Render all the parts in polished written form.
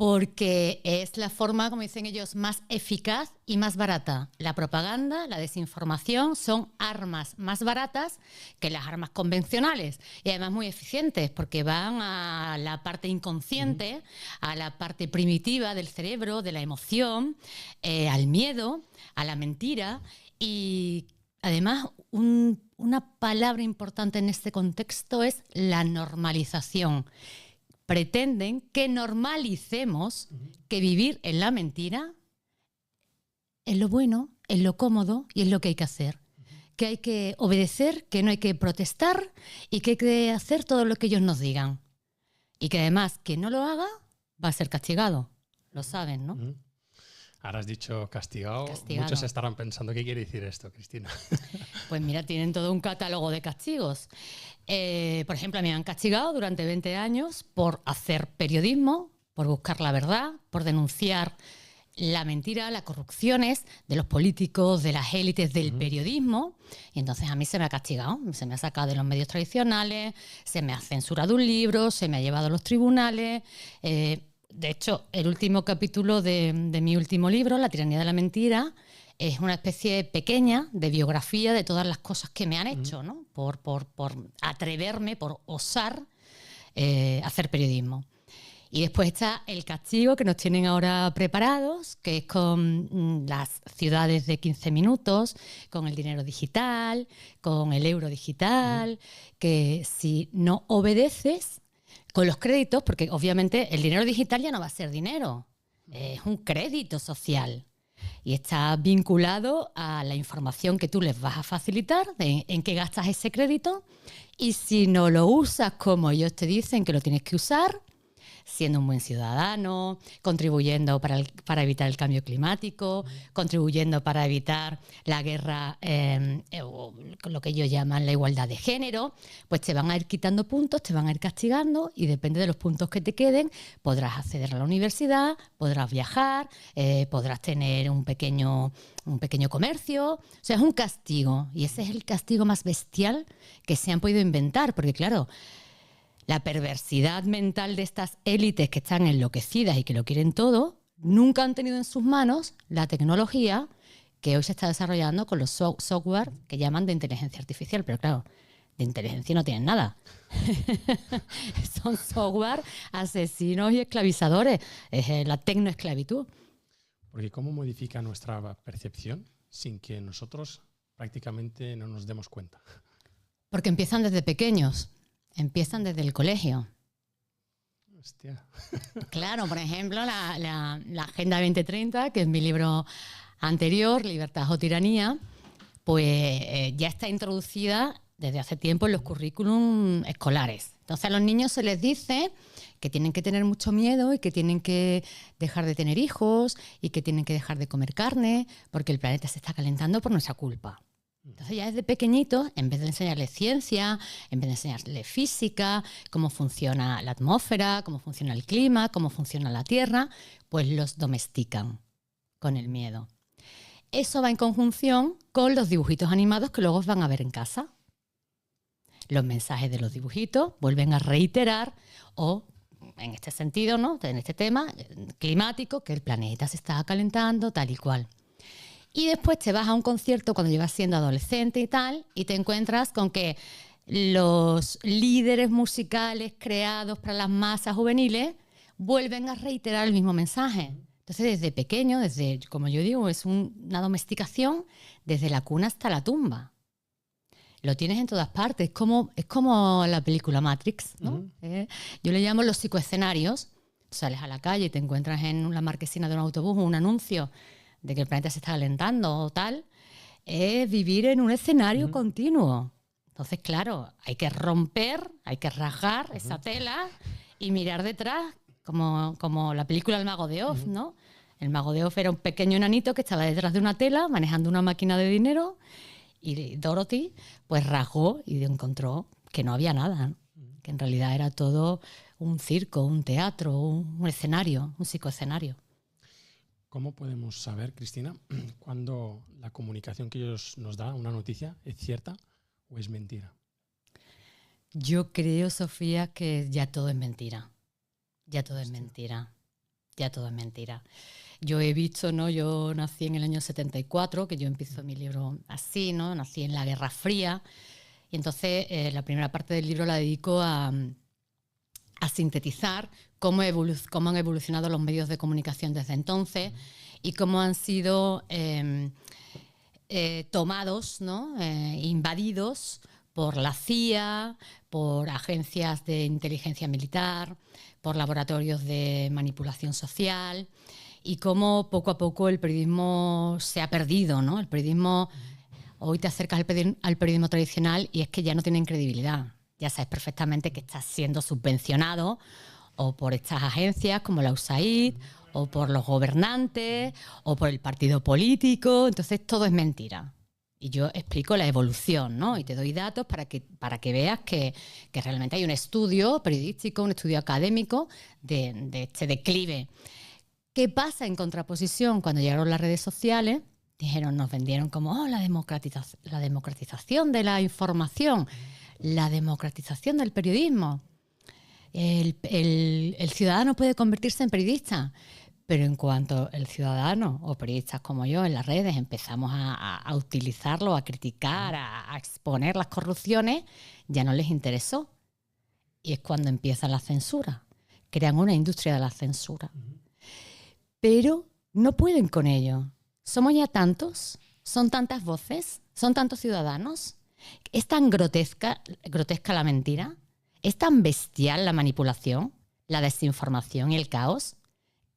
Porque es la forma, como dicen ellos, más eficaz y más barata. La propaganda, la desinformación son armas más baratas que las armas convencionales y además muy eficientes porque van a la parte inconsciente, a la parte primitiva del cerebro, de la emoción, al miedo, a la mentira y además una palabra importante en este contexto es la normalización. Pretenden que normalicemos que vivir en la mentira es lo bueno, es lo cómodo y es lo que hay que hacer. Que hay que obedecer, que no hay que protestar y que hay que hacer todo lo que ellos nos digan. Y que además, quien no lo haga va a ser castigado. Lo saben, ¿no? Ahora has dicho castigado. Castigado. Muchos estarán pensando, ¿qué quiere decir esto, Cristina? Pues mira, tienen todo un catálogo de castigos. Por ejemplo, a mí me han castigado durante 20 años por hacer periodismo, por buscar la verdad, por denunciar la mentira, las corrupciones de los políticos, de las élites del periodismo. Y entonces a mí se me ha castigado, se me ha sacado de los medios tradicionales, se me ha censurado un libro, se me ha llevado a los tribunales. De hecho, el último capítulo de mi último libro, La tiranía de la mentira, es una especie pequeña de biografía de todas las cosas que me han hecho, ¿no? Por atreverme, por osar hacer periodismo. Y después está el castigo que nos tienen ahora preparados, que es con las ciudades de 15 minutos, con el dinero digital, con el euro digital, que si no obedeces con los créditos, porque obviamente el dinero digital ya no va a ser dinero, es un crédito social. Y está vinculado a la información que tú les vas a facilitar, en qué gastas ese crédito. Y si no lo usas como ellos te dicen que lo tienes que usar, siendo un buen ciudadano, contribuyendo para evitar el cambio climático, contribuyendo para evitar la guerra, o lo que ellos llaman la igualdad de género, pues te van a ir quitando puntos, te van a ir castigando y depende de los puntos que te queden, podrás acceder a la universidad, podrás viajar, podrás tener un pequeño comercio. O sea, es un castigo y ese es el castigo más bestial que se han podido inventar, porque claro, la perversidad mental de estas élites que están enloquecidas y que lo quieren todo, nunca han tenido en sus manos la tecnología que hoy se está desarrollando con los software que llaman de inteligencia artificial. Pero claro, de inteligencia no tienen nada. Son software asesinos y esclavizadores. Es la tecnoesclavitud. Porque ¿cómo modifica nuestra percepción sin que nosotros prácticamente no nos demos cuenta? Porque empiezan desde pequeños. Empiezan desde el colegio. Hostia. Claro, por ejemplo, la Agenda 2030, que es mi libro anterior, Libertad o Tiranía, pues ya está introducida desde hace tiempo en los currículum escolares. Entonces a los niños se les dice que tienen que tener mucho miedo y que tienen que dejar de tener hijos y que tienen que dejar de comer carne porque el planeta se está calentando por nuestra culpa. Entonces ya desde pequeñitos, en vez de enseñarles ciencia, en vez de enseñarles física, cómo funciona la atmósfera, cómo funciona el clima, cómo funciona la tierra, pues los domestican con el miedo. Eso va en conjunción con los dibujitos animados que luego van a ver en casa. Los mensajes de los dibujitos vuelven a reiterar, o en este sentido, ¿no?, en este tema climático, que el planeta se está calentando, tal y cual. Y después te vas a un concierto cuando llevas siendo adolescente y tal, y te encuentras con que los líderes musicales creados para las masas juveniles vuelven a reiterar el mismo mensaje. Entonces, desde pequeño, desde, como yo digo, es una domesticación desde la cuna hasta la tumba. Lo tienes en todas partes. Es como la película Matrix, ¿no? Yo le llamo los psicoescenarios. Sales a la calle y te encuentras en la marquesina de un autobús un anuncio de que el planeta se está calentando o tal, es vivir en un escenario continuo. Entonces, claro, hay que romper, hay que rajar esa tela y mirar detrás, como la película El Mago de Oz, ¿no? El Mago de Oz era un pequeño enanito que estaba detrás de una tela manejando una máquina de dinero y Dorothy pues rasgó y encontró que no había nada, ¿no? Que en realidad era todo un circo, un teatro, un escenario, un psicoescenario. ¿Cómo podemos saber, Cristina, cuando la comunicación que ellos nos dan, una noticia, es cierta o es mentira? Yo creo, Sofía, que ya todo es mentira. Ya todo es mentira. ya todo es mentira. Yo he visto, ¿no? Yo nací en el año 74, que yo empiezo mi libro así, ¿no? Nací en la Guerra Fría. Y entonces la primera parte del libro la dedico a sintetizar cómo han evolucionado los medios de comunicación desde entonces y cómo han sido tomados, ¿no? Invadidos por la CIA, por agencias de inteligencia militar, por laboratorios de manipulación social, y cómo poco a poco el periodismo se ha perdido, ¿no? El periodismo, hoy te acercas al periodismo tradicional y es que ya no tienen credibilidad. Ya sabes perfectamente que estás siendo subvencionado o por estas agencias como la USAID, o por los gobernantes, o por el partido político. Entonces todo es mentira. Y yo explico la evolución, ¿no? Y te doy datos para que veas que realmente hay un estudio periodístico, un estudio académico de este declive. ¿Qué pasa en contraposición? Cuando llegaron las redes sociales, nos vendieron como la democratización de la información, la democratización del periodismo. El ciudadano puede convertirse en periodista, pero en cuanto el ciudadano o periodistas como yo en las redes empezamos a utilizarlo, a criticar, a exponer las corrupciones, ya no les interesó. Y es cuando empieza la censura. Crean una industria de la censura. Pero no pueden con ello. Somos ya tantos, son tantas voces, son tantos ciudadanos. Es tan grotesca la mentira, es tan bestial la manipulación, la desinformación y el caos,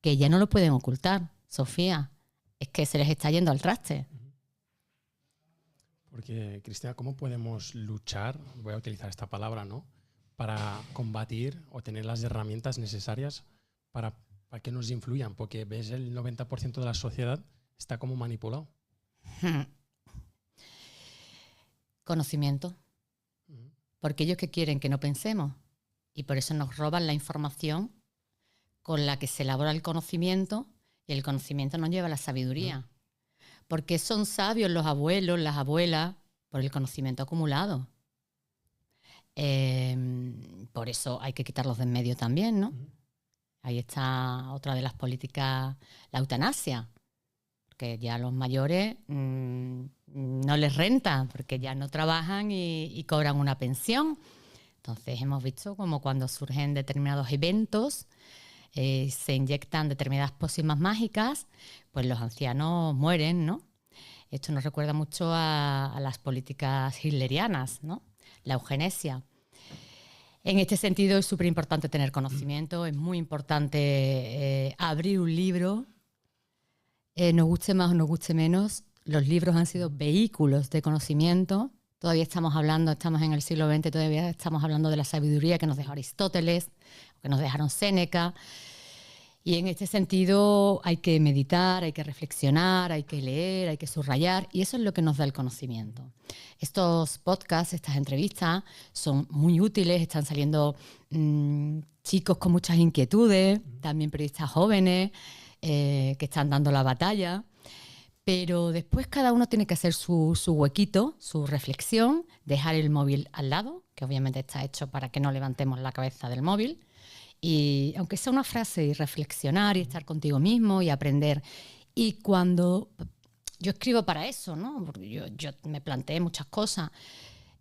que ya no lo pueden ocultar, Sofía. Es que se les está yendo al traste. Porque, Cristina, ¿cómo podemos luchar, voy a utilizar esta palabra, ¿no?, para combatir o tener las herramientas necesarias para que nos influyan? Porque ves, el 90% de la sociedad está como manipulado. Conocimiento. Porque ellos que quieren que no pensemos, y por eso nos roban la información con la que se elabora el conocimiento, y el conocimiento nos lleva a la sabiduría. Porque son sabios los abuelos, las abuelas, por el conocimiento acumulado. Por eso hay que quitarlos de en medio también, ¿no? Ahí está otra de las políticas, la eutanasia, porque ya a los mayores no les renta, porque ya no trabajan y cobran una pensión. Entonces hemos visto como cuando surgen determinados eventos, se inyectan determinadas pócimas mágicas, pues los ancianos mueren, ¿no? Esto nos recuerda mucho a las políticas hitlerianas, ¿no? La eugenesia. En este sentido es súper importante tener conocimiento, es muy importante abrir un libro, nos guste más o nos guste menos. Los libros han sido vehículos de conocimiento. Todavía estamos en el siglo XX, todavía estamos hablando de la sabiduría que nos dejó Aristóteles, que nos dejaron Séneca. Y en este sentido hay que meditar, hay que reflexionar, hay que leer, hay que subrayar, y eso es lo que nos da el conocimiento. Estos podcasts, estas entrevistas son muy útiles, están saliendo chicos con muchas inquietudes, también periodistas jóvenes que están dando la batalla, pero después cada uno tiene que hacer su huequito, su reflexión, dejar el móvil al lado, que obviamente está hecho para que no levantemos la cabeza del móvil, y aunque sea una frase, y reflexionar y estar contigo mismo y aprender. Y cuando yo escribo para eso, ¿no? Porque yo me planteé muchas cosas,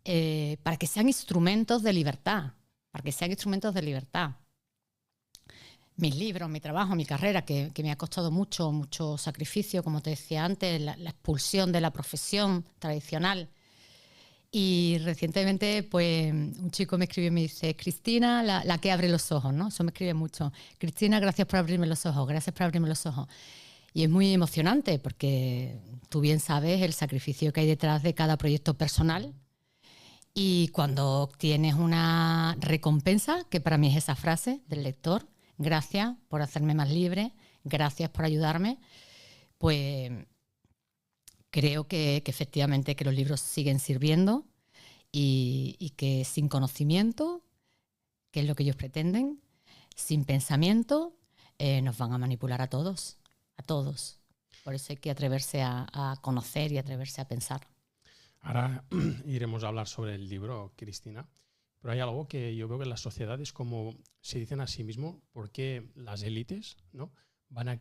para que sean instrumentos de libertad, Mis libros, mi trabajo, mi carrera, que me ha costado mucho sacrificio, como te decía antes, la expulsión de la profesión tradicional. Y recientemente, pues, un chico me escribió y me dice: Cristina, la que abre los ojos, ¿no? Eso me escribe mucho. Cristina, gracias por abrirme los ojos, gracias por abrirme los ojos. Y es muy emocionante porque tú bien sabes el sacrificio que hay detrás de cada proyecto personal. Y cuando obtienes una recompensa, que para mí es esa frase del lector, gracias por hacerme más libre, gracias por ayudarme, pues creo que efectivamente que los libros siguen sirviendo y que sin conocimiento, que es lo que ellos pretenden, sin pensamiento, nos van a manipular a todos. Por eso hay que atreverse a conocer y atreverse a pensar. Ahora iremos a hablar sobre el libro, Cristina, pero hay algo que yo veo que en la sociedad es como se dicen a sí mismos, ¿por qué las élites, ¿no?, van a